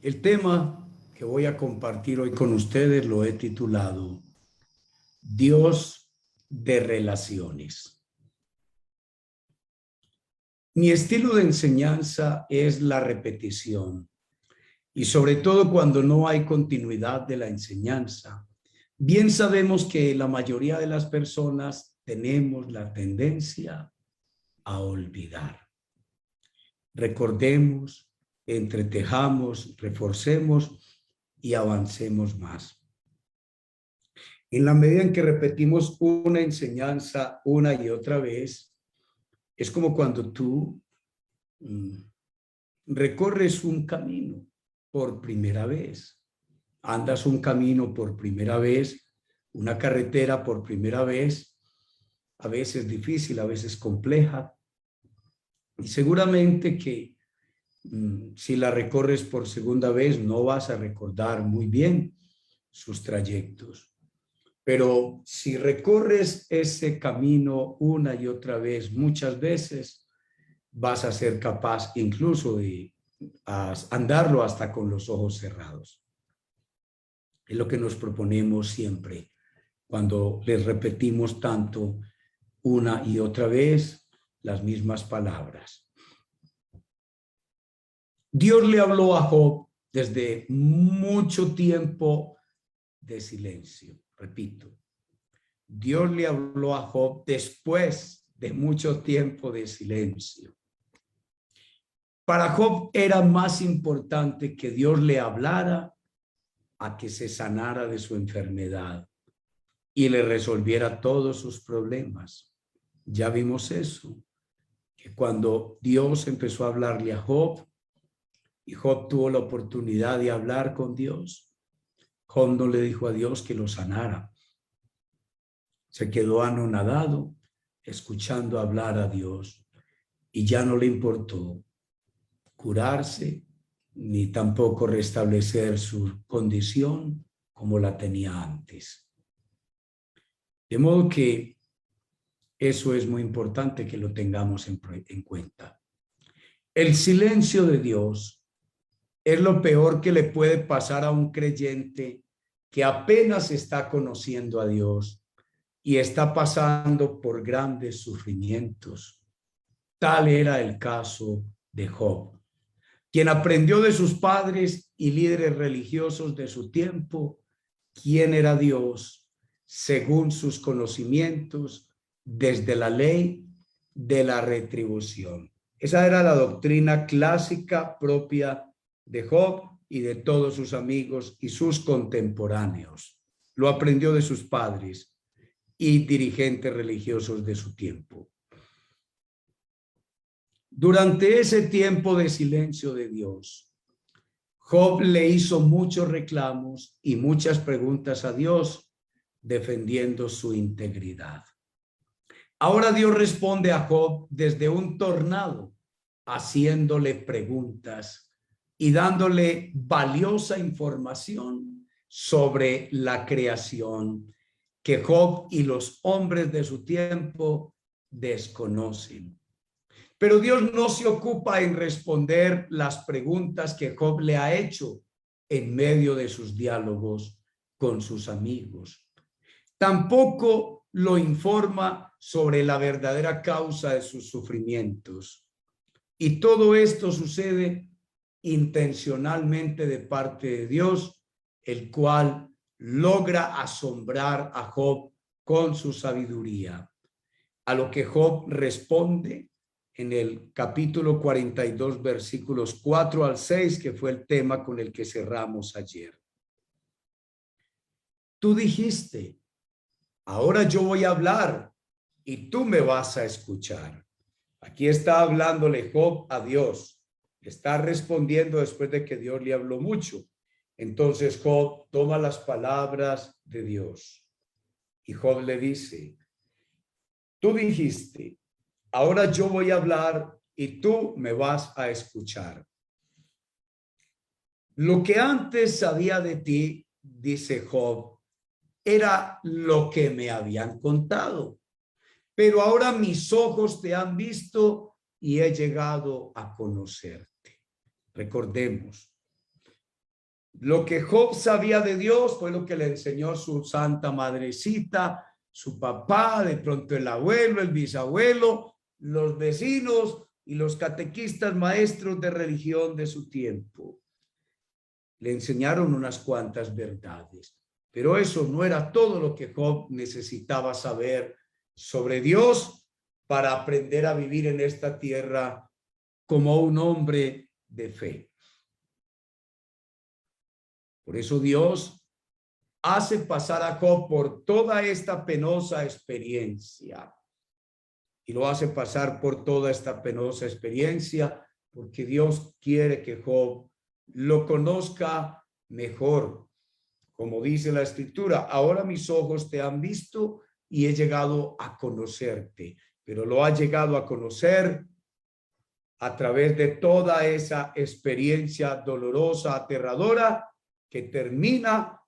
El tema que voy a compartir hoy con ustedes lo he titulado Dios de relaciones. Mi estilo de enseñanza es la repetición y sobre todo cuando no hay continuidad de la enseñanza. Bien sabemos que la mayoría de las personas tenemos la tendencia a olvidar. Recordemos, entretejamos, reforcemos y avancemos más. En la medida en que repetimos una enseñanza una y otra vez, es como cuando tú recorres un camino por primera vez, andas un camino por primera vez, una carretera por primera vez, a veces difícil, a veces compleja, y seguramente que si la recorres por segunda vez no vas a recordar muy bien sus trayectos. Pero si recorres ese camino una y otra vez, muchas veces, vas a ser capaz incluso de andarlo hasta con los ojos cerrados. Es lo que nos proponemos siempre cuando les repetimos tanto una y otra vez las mismas palabras. Dios le habló a Job desde mucho tiempo de silencio. Repito, Dios le habló a Job después de mucho tiempo de silencio. Para Job era más importante que Dios le hablara a que se sanara de su enfermedad y le resolviera todos sus problemas. Ya vimos eso, que cuando Dios empezó a hablarle a Job y Job tuvo la oportunidad de hablar con Dios, Job no le dijo a Dios que lo sanara. Se quedó anonadado escuchando hablar a Dios y ya no le importó curarse ni tampoco restablecer su condición como la tenía antes. De modo que eso es muy importante que lo tengamos en cuenta. El silencio de Dios es lo peor que le puede pasar a un creyente que apenas está conociendo a Dios y está pasando por grandes sufrimientos. Tal era el caso de Job, quien aprendió de sus padres y líderes religiosos de su tiempo quién era Dios según sus conocimientos desde la ley de la retribución. Esa era la doctrina clásica propia de Job y de todos sus amigos y sus contemporáneos. Lo aprendió de sus padres y dirigentes religiosos de su tiempo. Durante ese tiempo de silencio de Dios, Job le hizo muchos reclamos y muchas preguntas a Dios, defendiendo su integridad. Ahora Dios responde a Job desde un tornado, haciéndole preguntas y dándole valiosa información sobre la creación que Job y los hombres de su tiempo desconocen. Pero Dios no se ocupa en responder las preguntas que Job le ha hecho en medio de sus diálogos con sus amigos. Tampoco lo informa sobre la verdadera causa de sus sufrimientos. Y todo esto sucede intencionalmente de parte de Dios, el cual logra asombrar a Job con su sabiduría. A lo que Job responde en el capítulo 42, versículos 4 al 6, que fue el tema con el que cerramos ayer. Tú dijiste, ahora yo voy a hablar y tú me vas a escuchar. Aquí está hablándole Job a Dios. Está respondiendo después de que Dios le habló mucho. Entonces Job toma las palabras de Dios y Job le dice, tú dijiste, ahora yo voy a hablar y tú me vas a escuchar. Lo que antes sabía de ti, dice Job, era lo que me habían contado. Pero ahora mis ojos te han visto y he llegado a conocerte. Recordemos, Lo que Job sabía de Dios fue lo que le enseñó su santa madrecita, su papá, de pronto el abuelo, el bisabuelo, los vecinos y los catequistas maestros de religión de su tiempo. Le enseñaron unas cuantas verdades, pero eso no era todo lo que Job necesitaba saber sobre Dios para aprender a vivir en esta tierra como un hombre de fe. Por eso Dios hace pasar a Job por toda esta penosa experiencia. Y lo hace pasar por toda esta penosa experiencia porque Dios quiere que Job lo conozca mejor. Como dice la Escritura, ahora mis ojos te han visto y he llegado a conocerte, pero lo ha llegado a conocer a través de toda esa experiencia dolorosa, aterradora, que termina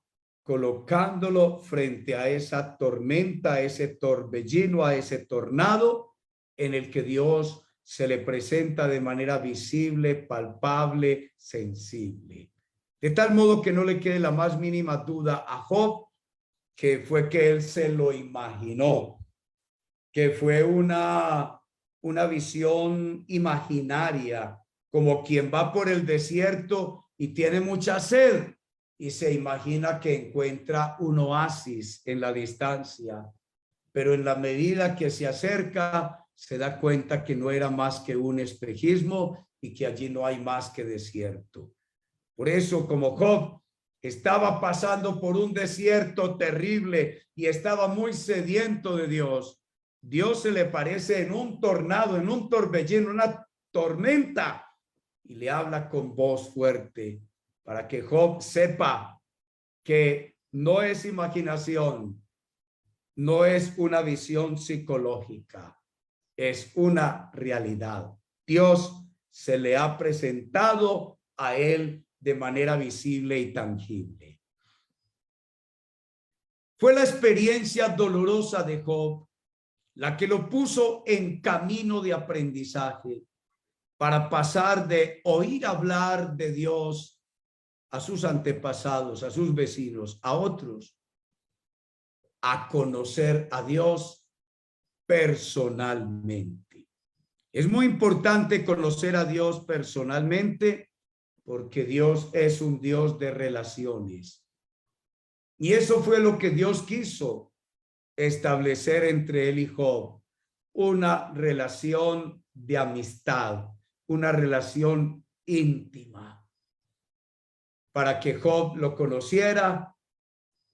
colocándolo frente a esa tormenta, a ese torbellino, a ese tornado en el que Dios se le presenta de manera visible, palpable, sensible. De tal modo que no le quede la más mínima duda a Job que fue que él se lo imaginó, que fue una visión imaginaria, como quien va por el desierto y tiene mucha sed y se imagina que encuentra un oasis en la distancia, pero en la medida que se acerca se da cuenta que no era más que un espejismo y que allí no hay más que desierto. Por eso, como Job estaba pasando por un desierto terrible y estaba muy sediento de Dios, Dios se le parece en un tornado, en un torbellino, una tormenta, y le habla con voz fuerte para que Job sepa que no es imaginación, no es una visión psicológica, es una realidad. Dios se le ha presentado a él de manera visible y tangible. Fue la experiencia dolorosa de Job la que lo puso en camino de aprendizaje para pasar de oír hablar de Dios a sus antepasados, a sus vecinos, a otros, a conocer a Dios personalmente. Es muy importante conocer a Dios personalmente porque Dios es un Dios de relaciones. Y eso fue lo que Dios quiso establecer entre él y Job, una relación de amistad, una relación íntima, para que Job lo conociera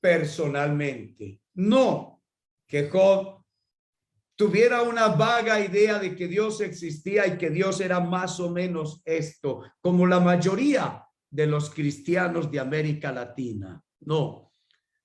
personalmente. No que Job tuviera una vaga idea de que Dios existía y que Dios era más o menos esto, como la mayoría de los cristianos de América Latina. No,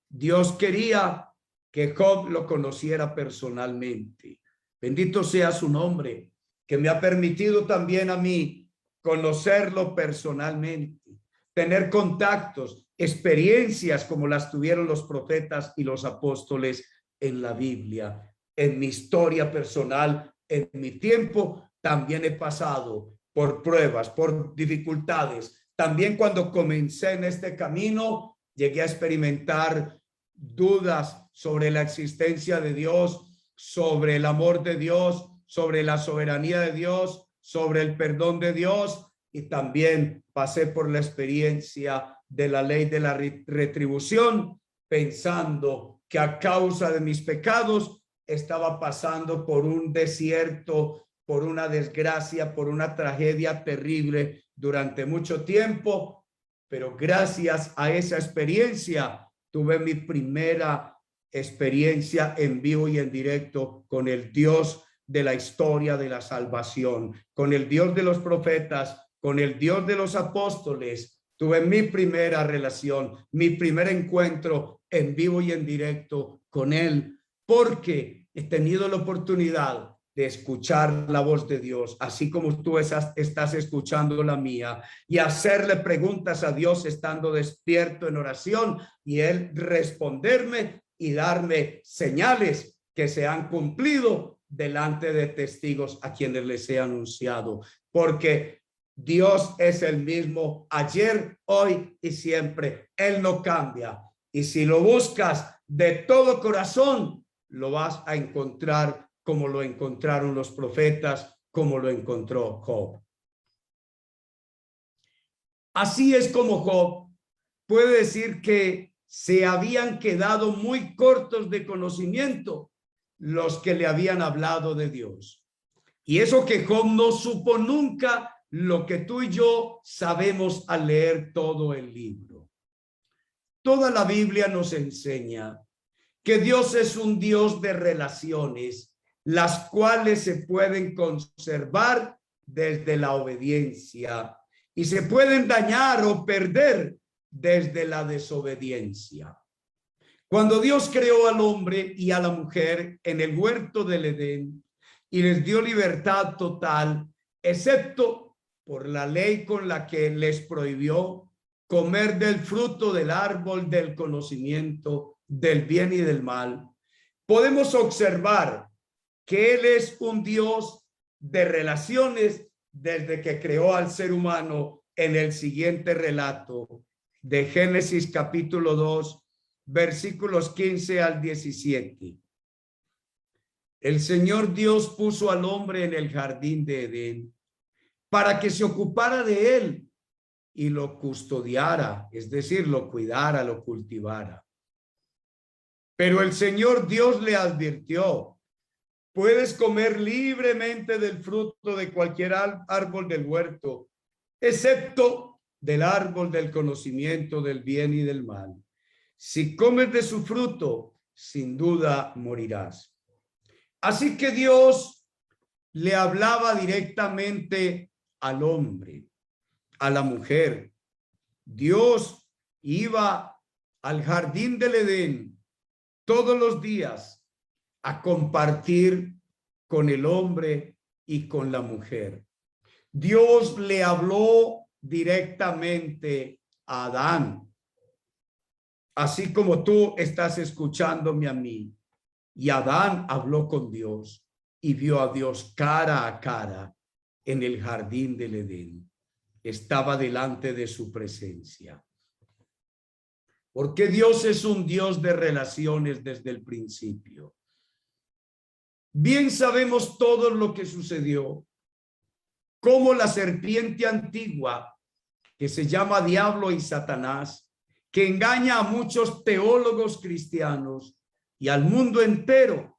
Dios quería que Job lo conociera personalmente. Bendito sea su nombre, que me ha permitido también a mí conocerlo personalmente, tener contactos, experiencias como las tuvieron los profetas y los apóstoles en la Biblia. En mi historia personal, en mi tiempo, también he pasado por pruebas, por dificultades. También cuando comencé en este camino, llegué a experimentar dudas sobre la existencia de Dios, sobre el amor de Dios, sobre la soberanía de Dios, sobre el perdón de Dios, y también pasé por la experiencia de la ley de la retribución, pensando que a causa de mis pecados estaba pasando por un desierto, por una desgracia, por una tragedia terrible durante mucho tiempo, pero gracias a esa experiencia tuve mi primera experiencia en vivo y en directo con el Dios de la historia de la salvación, con el Dios de los profetas, con el Dios de los apóstoles. Tuve mi primera relación, mi primer encuentro en vivo y en directo con él, porque he tenido la oportunidad de escuchar la voz de Dios, así como tú estás escuchando la mía, y hacerle preguntas a Dios estando despierto en oración, y él responderme y darme señales que se han cumplido delante de testigos a quienes les he anunciado. Porque Dios es el mismo ayer, hoy y siempre. Él no cambia. Y si lo buscas de todo corazón, lo vas a encontrar como lo encontraron los profetas, como lo encontró Job. Así es como Job puede decir que se habían quedado muy cortos de conocimiento los que le habían hablado de Dios. Y eso que Job no supo nunca lo que tú y yo sabemos al leer todo el libro. Toda la Biblia nos enseña que Dios es un Dios de relaciones, las cuales se pueden conservar desde la obediencia y se pueden dañar o perder desde la desobediencia. Cuando Dios creó al hombre y a la mujer en el huerto del Edén y les dio libertad total, excepto por la ley con la que les prohibió comer del fruto del árbol del conocimiento del bien y del mal, podemos observar que Él es un Dios de relaciones desde que creó al ser humano en el siguiente relato de Génesis capítulo 2, versículos 15 al 17. El Señor Dios puso al hombre en el jardín de Edén para que se ocupara de él y lo custodiara, es decir, lo cuidara, lo cultivara. Pero el Señor Dios le advirtió: puedes comer libremente del fruto de cualquier árbol del huerto, excepto del árbol del conocimiento del bien y del mal. Si comes de su fruto, sin duda morirás. Así que Dios le hablaba directamente al hombre, a la mujer. Dios iba al jardín del Edén todos los días a compartir con el hombre y con la mujer. Dios le habló directamente a Adán, así como tú estás escuchándome a mí. Y Adán habló con Dios y vio a Dios cara a cara en el jardín del Edén. Estaba delante de su presencia. Porque Dios es un Dios de relaciones desde el principio. Bien sabemos todo lo que sucedió, como la serpiente antigua, que se llama Diablo y Satanás, que engaña a muchos teólogos cristianos y al mundo entero.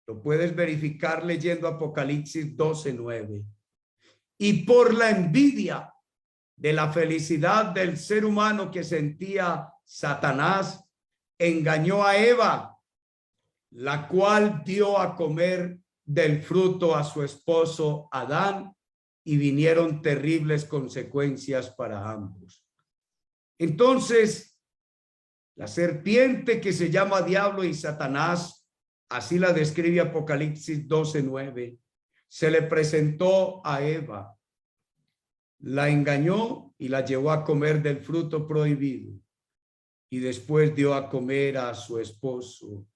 Lo puedes verificar leyendo Apocalipsis 12:9. Y por la envidia de la felicidad del ser humano que sentía Satanás, engañó a Eva, la cual dio a comer del fruto a su esposo Adán, y vinieron terribles consecuencias para ambos. Entonces, la serpiente que se llama Diablo y Satanás, así la describe Apocalipsis 12:9, se le presentó a Eva, la engañó y la llevó a comer del fruto prohibido, y después dio a comer a su esposo.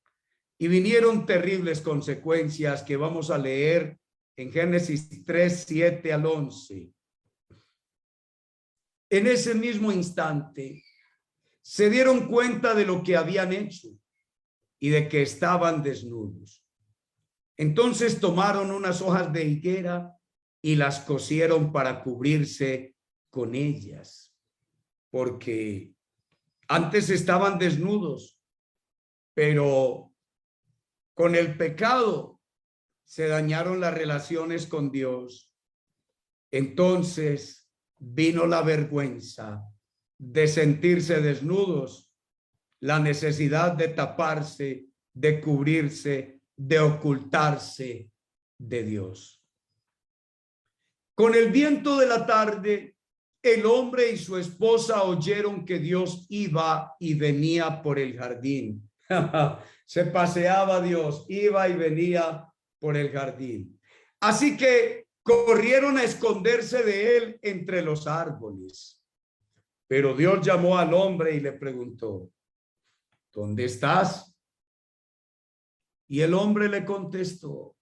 Y vinieron terribles consecuencias que vamos a leer en Génesis 3:7 al 11. En ese mismo instante se dieron cuenta de lo que habían hecho y de que estaban desnudos. Entonces tomaron unas hojas de higuera y las cosieron para cubrirse con ellas, porque antes estaban desnudos, pero con el pecado se dañaron las relaciones con Dios. Entonces vino la vergüenza de sentirse desnudos, la necesidad de taparse, de cubrirse, de ocultarse de Dios. Con el viento de la tarde, el hombre y su esposa oyeron que Dios iba y venía por el jardín. Se paseaba Dios, iba y venía por el jardín. Así que corrieron a esconderse de él entre los árboles. Pero Dios llamó al hombre y le preguntó: ¿dónde estás? Y el hombre le contestó: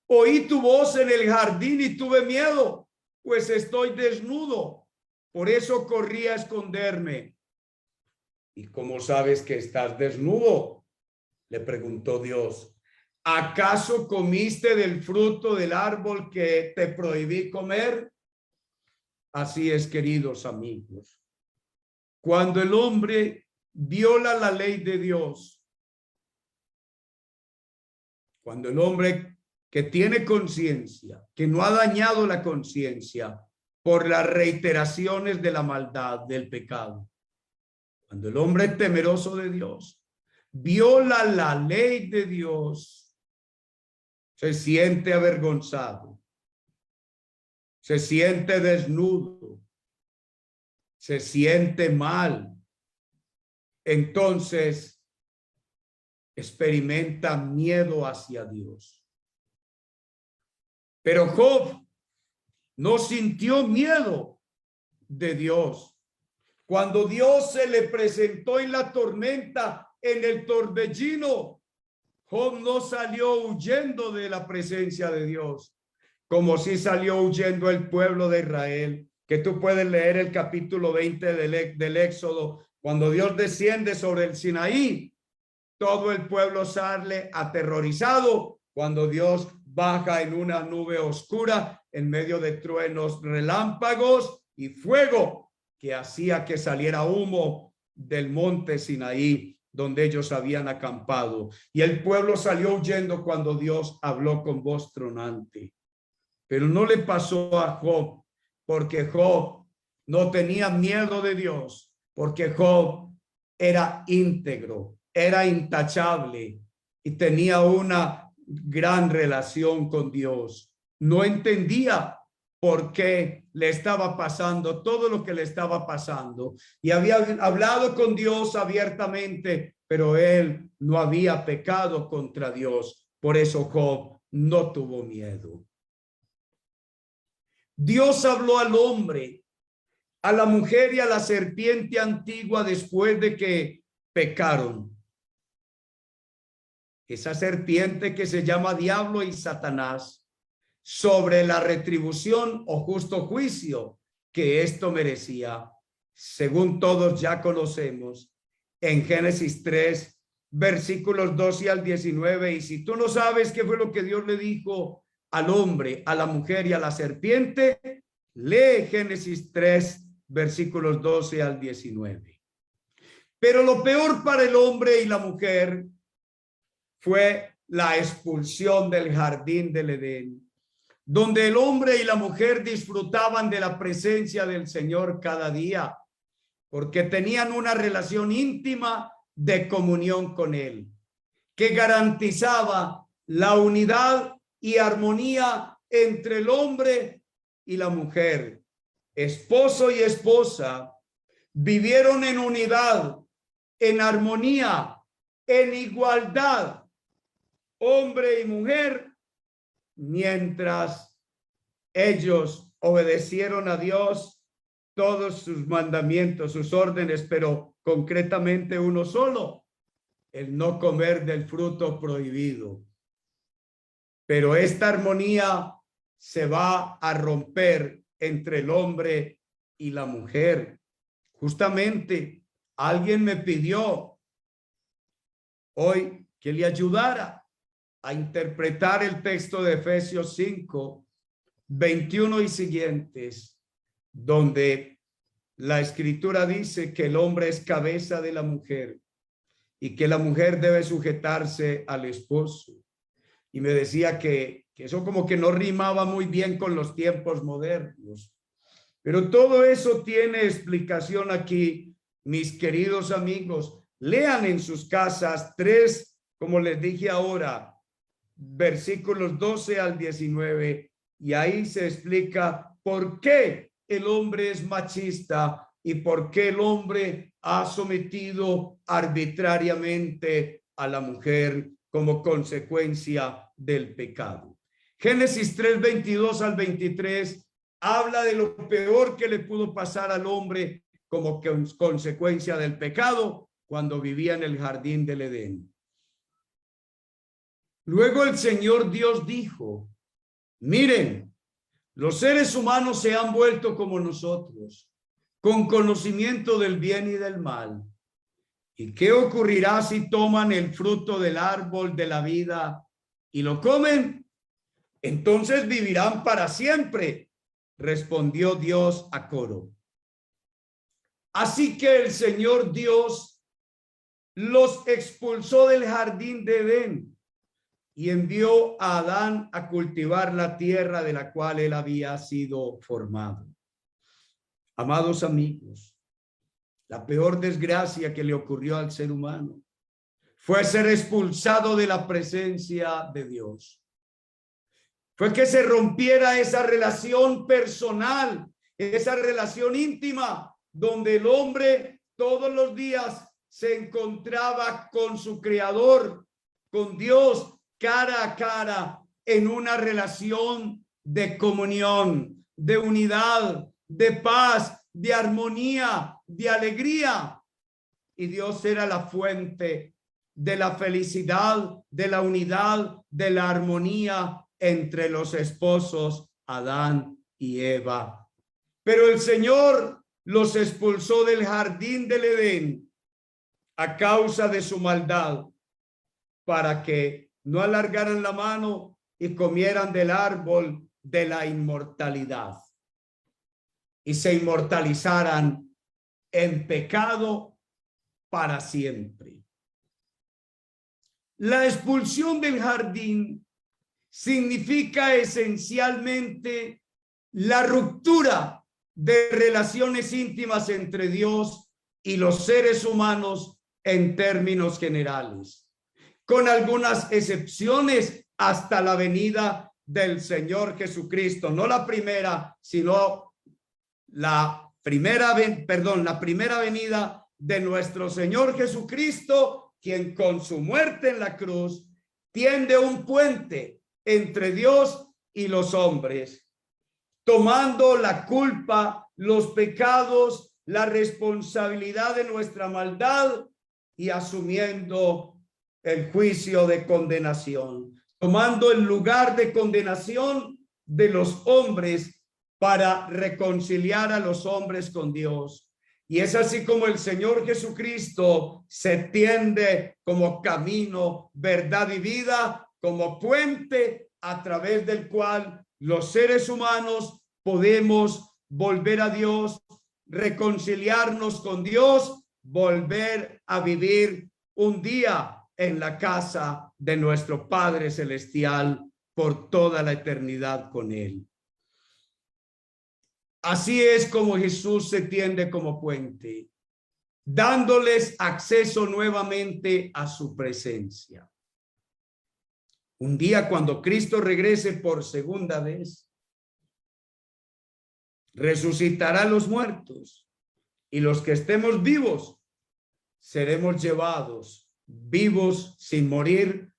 oí tu voz en el jardín y tuve miedo, pues estoy desnudo. Por eso corrí a esconderme. ¿Y cómo sabes que estás desnudo?, le preguntó Dios. ¿Acaso comiste del fruto del árbol que te prohibí comer? Así es, queridos amigos. Cuando el hombre viola la ley de Dios, cuando el hombre que tiene conciencia, que no ha dañado la conciencia por las reiteraciones de la maldad, del pecado, cuando el hombre temeroso de Dios viola la ley de Dios, se siente avergonzado, se siente desnudo, se siente mal, entonces experimenta miedo hacia Dios. Pero Job no sintió miedo de Dios. Cuando Dios se le presentó en la tormenta, en el torbellino, Job no salió huyendo de la presencia de Dios, como si salió huyendo el pueblo de Israel, que tú puedes leer el capítulo 20 del Éxodo, cuando Dios desciende sobre el Sinaí, todo el pueblo sale aterrorizado cuando Dios baja en una nube oscura en medio de truenos, relámpagos y fuego que hacía que saliera humo del monte Sinaí, donde ellos habían acampado. Y el pueblo salió huyendo cuando Dios habló con voz tronante. Pero no le pasó a Job, porque Job no tenía miedo de Dios, porque Job era íntegro, era intachable y tenía una gran relación con Dios. No entendía por qué le estaba pasando todo lo que le estaba pasando y había hablado con Dios abiertamente, pero él no había pecado contra Dios. Por eso Job no tuvo miedo. Dios habló al hombre, a la mujer y a la serpiente antigua después de que pecaron. Esa serpiente que se llama Diablo y Satanás, sobre la retribución o justo juicio que esto merecía, según todos ya conocemos, en Génesis 3, versículos 12 al 19. Y si tú no sabes qué fue lo que Dios le dijo al hombre, a la mujer y a la serpiente, lee Génesis 3, versículos 12 al 19. Pero lo peor para el hombre y la mujer fue la expulsión del jardín del Edén, donde el hombre y la mujer disfrutaban de la presencia del Señor cada día, porque tenían una relación íntima de comunión con Él, que garantizaba la unidad y armonía entre el hombre y la mujer. Esposo y esposa vivieron en unidad, en armonía, en igualdad, hombre y mujer, mientras ellos obedecieron a Dios todos sus mandamientos, sus órdenes, pero concretamente uno solo, el no comer del fruto prohibido. Pero esta armonía se va a romper entre el hombre y la mujer. Justamente alguien me pidió hoy que le ayudara a interpretar el texto de Efesios 5, 21 y siguientes, donde la escritura dice que el hombre es cabeza de la mujer y que la mujer debe sujetarse al esposo. Y me decía que eso como que no rimaba muy bien con los tiempos modernos. Pero todo eso tiene explicación aquí, mis queridos amigos. Lean en sus casas 3, como les dije ahora, versículos 12 al 19, y ahí se explica por qué el hombre es machista y por qué el hombre ha sometido arbitrariamente a la mujer como consecuencia del pecado. Génesis 3, 22 al 23 habla de lo peor que le pudo pasar al hombre como consecuencia del pecado cuando vivía en el jardín del Edén. Luego el Señor Dios dijo: miren, Los seres humanos se han vuelto como nosotros, con conocimiento del bien y del mal. ¿Y qué ocurrirá si toman el fruto del árbol de la vida y lo comen? Entonces vivirán para siempre, respondió Dios a coro. Así que el Señor Dios los expulsó del jardín de Edén y envió a Adán a cultivar la tierra de la cual él había sido formado. Amados amigos, la peor desgracia que le ocurrió al ser humano fue ser expulsado de la presencia de Dios. Fue que se rompiera esa relación personal, esa relación íntima, donde el hombre todos los días se encontraba con su Creador, con Dios, cara a cara, en una relación de comunión, de unidad, de paz, de armonía, de alegría. Y Dios era la fuente de la felicidad, de la unidad, de la armonía entre los esposos Adán y Eva. Pero el Señor los expulsó del jardín del Edén a causa de su maldad, para que no alargaran la mano y comieran del árbol de la inmortalidad y se inmortalizaran en pecado para siempre. La expulsión del jardín significa esencialmente la ruptura de relaciones íntimas entre Dios y los seres humanos en términos generales, con algunas excepciones hasta la venida del Señor Jesucristo, no la primera, sino la primera venida de nuestro Señor Jesucristo, quien con su muerte en la cruz tiende un puente entre Dios y los hombres, tomando la culpa, los pecados, la responsabilidad de nuestra maldad y asumiendo el juicio de condenación, tomando el lugar de condenación de los hombres para reconciliar a los hombres con Dios. Y es así como el Señor Jesucristo se tiende como camino, verdad y vida, como puente a través del cual los seres humanos podemos volver a Dios, reconciliarnos con Dios, volver a vivir un día en la casa de nuestro Padre Celestial por toda la eternidad con Él. Así es como Jesús se tiende como puente, dándoles acceso nuevamente a su presencia. Un día cuando Cristo regrese por segunda vez, resucitará a los muertos y los que estemos vivos seremos llevados vivos sin morir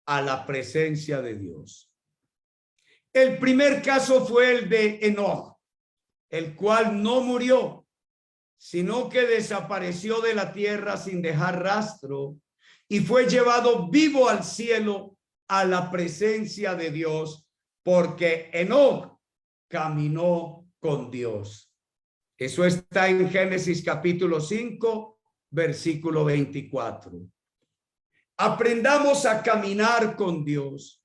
a la presencia de Dios. El primer caso fue el de Enoc, el cual no murió, sino que desapareció de la tierra sin dejar rastro y fue llevado vivo al cielo a la presencia de Dios, porque Enoc caminó con Dios. Eso está en Génesis capítulo 5, versículo 24. Aprendamos a caminar con Dios,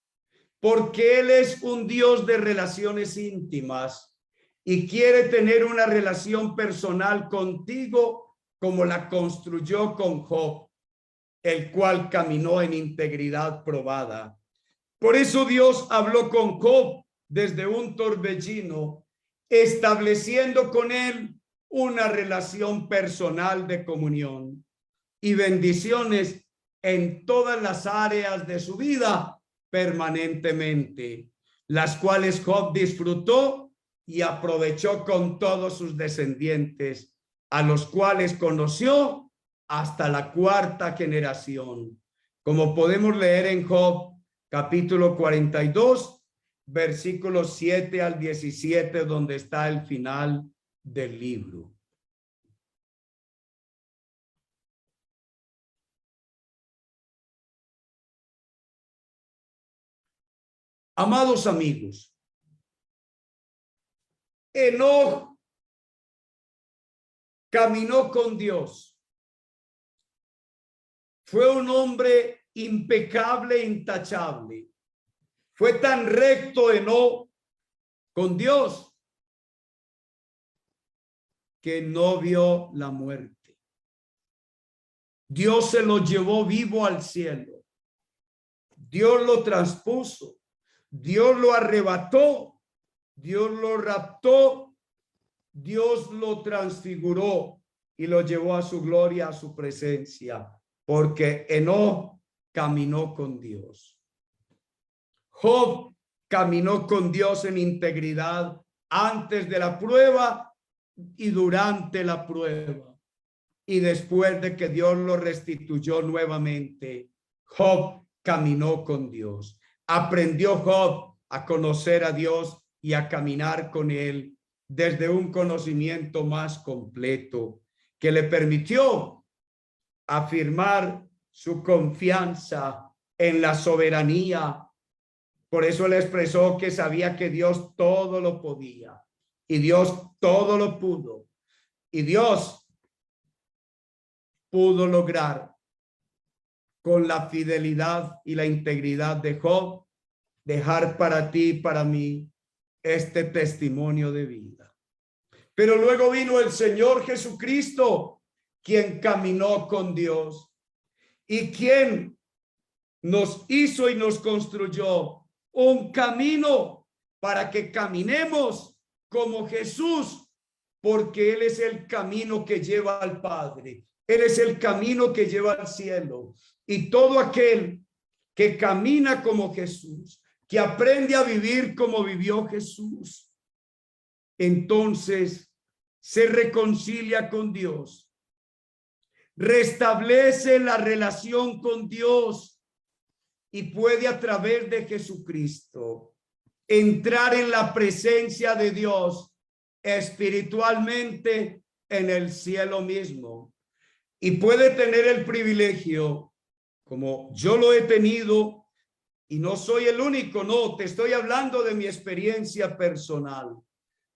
porque Él es un Dios de relaciones íntimas y quiere tener una relación personal contigo como la construyó con Job, el cual caminó en integridad probada. Por eso Dios habló con Job desde un torbellino, estableciendo con él una relación personal de comunión y bendiciones en todas las áreas de su vida permanentemente, las cuales Job disfrutó y aprovechó con todos sus descendientes, a los cuales conoció hasta la cuarta generación, como podemos leer en Job capítulo 42, versículos 7 al 17, donde está el final del libro. Amados amigos, Enoc caminó con Dios. Fue un hombre impecable, intachable. Fue tan recto Enoc con Dios que no vio la muerte. Dios se lo llevó vivo al cielo. Dios lo transpuso. Dios lo arrebató. Dios lo raptó. Dios lo transfiguró y lo llevó a su gloria, a su presencia, porque Enoc caminó con Dios. Job caminó con Dios en integridad antes de la prueba y durante la prueba. Y después de que Dios lo restituyó nuevamente, Job caminó con Dios. Aprendió Job a conocer a Dios y a caminar con él desde un conocimiento más completo que le permitió afirmar su confianza en la soberanía. Por eso él expresó que sabía que Dios todo lo podía y Dios todo lo pudo. Y Dios pudo lograr con la fidelidad y la integridad de Job dejar para ti y para mí este testimonio de vida. Pero luego vino el Señor Jesucristo, quien caminó con Dios y quien nos hizo y nos construyó un camino para que caminemos como Jesús, porque Él es el camino que lleva al Padre. Él es el camino que lleva al cielo. Y todo aquel que camina como Jesús, que aprende a vivir como vivió Jesús, entonces se reconcilia con Dios, restablece la relación con Dios y puede a través de Jesucristo entrar en la presencia de Dios espiritualmente en el cielo mismo. Y puede tener el privilegio, como yo lo he tenido, y no soy el único, no, te estoy hablando de mi experiencia personal,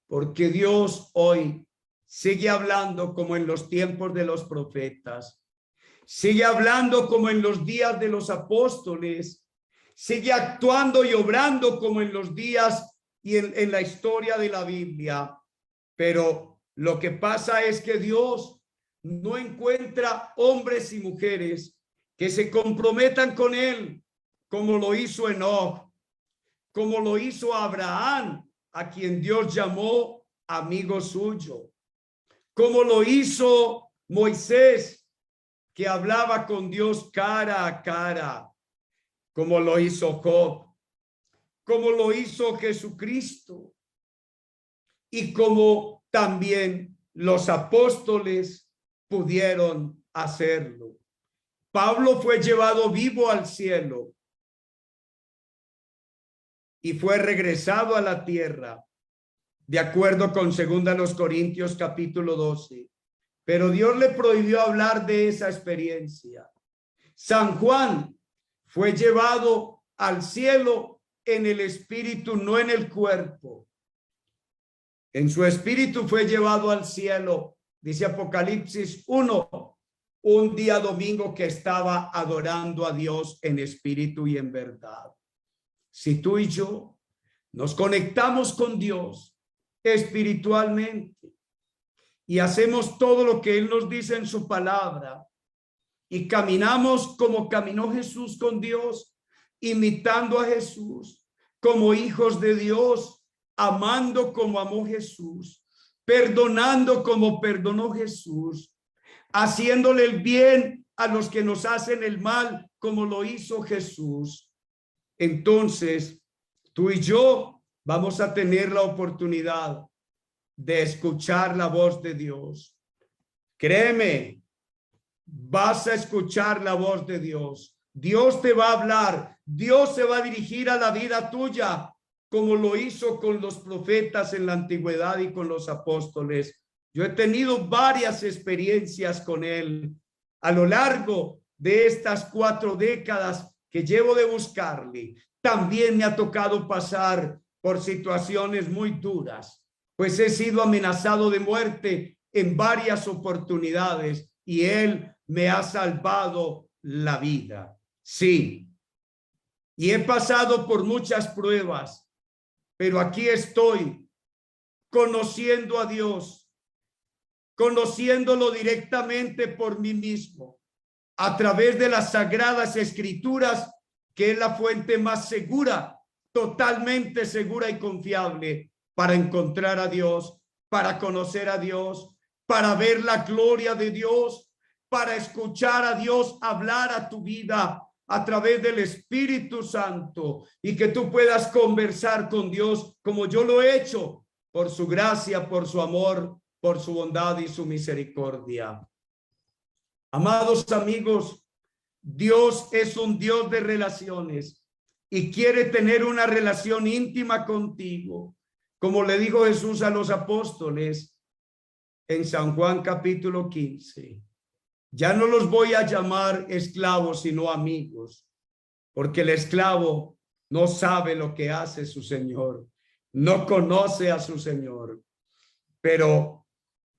porque Dios hoy sigue hablando como en los tiempos de los profetas, sigue hablando como en los días de los apóstoles, sigue actuando y obrando como en los días y en la historia de la Biblia. Pero lo que pasa es que Dios no encuentra hombres y mujeres que se comprometan con Él, como lo hizo Enoc, como lo hizo Abraham, a quien Dios llamó amigo suyo, como lo hizo Moisés, que hablaba con Dios cara a cara, como lo hizo Job, como lo hizo Jesucristo, y como también los apóstoles pudieron hacerlo. Pablo fue llevado vivo al cielo y fue regresado a la tierra, de acuerdo con 2 Corintios capítulo 12. Pero Dios le prohibió hablar de esa experiencia. San Juan fue llevado al cielo en el espíritu, no en el cuerpo. En su espíritu fue llevado al cielo, dice Apocalipsis 1, un día domingo que estaba adorando a Dios en espíritu y en verdad. Si tú y yo nos conectamos con Dios espiritualmente y hacemos todo lo que Él nos dice en su palabra y caminamos como caminó Jesús con Dios, imitando a Jesús, como hijos de Dios, amando como amó Jesús, perdonando como perdonó Jesús, haciéndole el bien a los que nos hacen el mal como lo hizo Jesús. Entonces, tú y yo vamos a tener la oportunidad de escuchar la voz de Dios. Créeme, vas a escuchar la voz de Dios. Dios te va a hablar. Dios se va a dirigir a la vida tuya, como lo hizo con los profetas en la antigüedad y con los apóstoles. Yo he tenido varias experiencias con Él a lo largo de estas 4 décadas que llevo de buscarle. También me ha tocado pasar por situaciones muy duras, pues he sido amenazado de muerte en varias oportunidades y Él me ha salvado la vida. Sí, y he pasado por muchas pruebas, pero aquí estoy conociendo a Dios, conociéndolo directamente por mí mismo, a través de las Sagradas Escrituras, que es la fuente más segura, totalmente segura y confiable para encontrar a Dios, para conocer a Dios, para ver la gloria de Dios, para escuchar a Dios hablar a tu vida a través del Espíritu Santo y que tú puedas conversar con Dios como yo lo he hecho, por su gracia, por su amor, por su bondad y su misericordia. Amados amigos, Dios es un Dios de relaciones y quiere tener una relación íntima contigo. Como le dijo Jesús a los apóstoles en San Juan capítulo 15, ya no los voy a llamar esclavos, sino amigos, porque el esclavo no sabe lo que hace su Señor, no conoce a su Señor, pero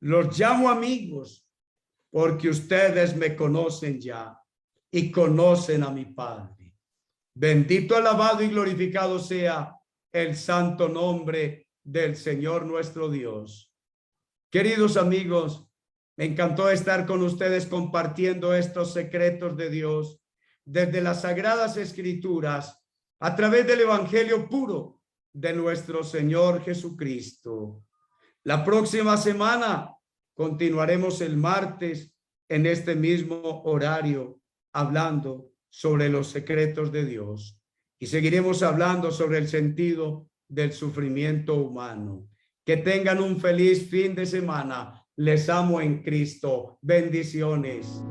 los llamo amigos porque ustedes me conocen ya y conocen a mi Padre. Bendito, alabado y glorificado sea el santo nombre del Señor nuestro Dios. Queridos amigos, me encantó estar con ustedes compartiendo estos secretos de Dios desde las Sagradas Escrituras a través del Evangelio puro de nuestro Señor Jesucristo. La próxima semana continuaremos el martes en este mismo horario hablando sobre los secretos de Dios y seguiremos hablando sobre el sentido del sufrimiento humano. Que tengan un feliz fin de semana. Les amo en Cristo. Bendiciones.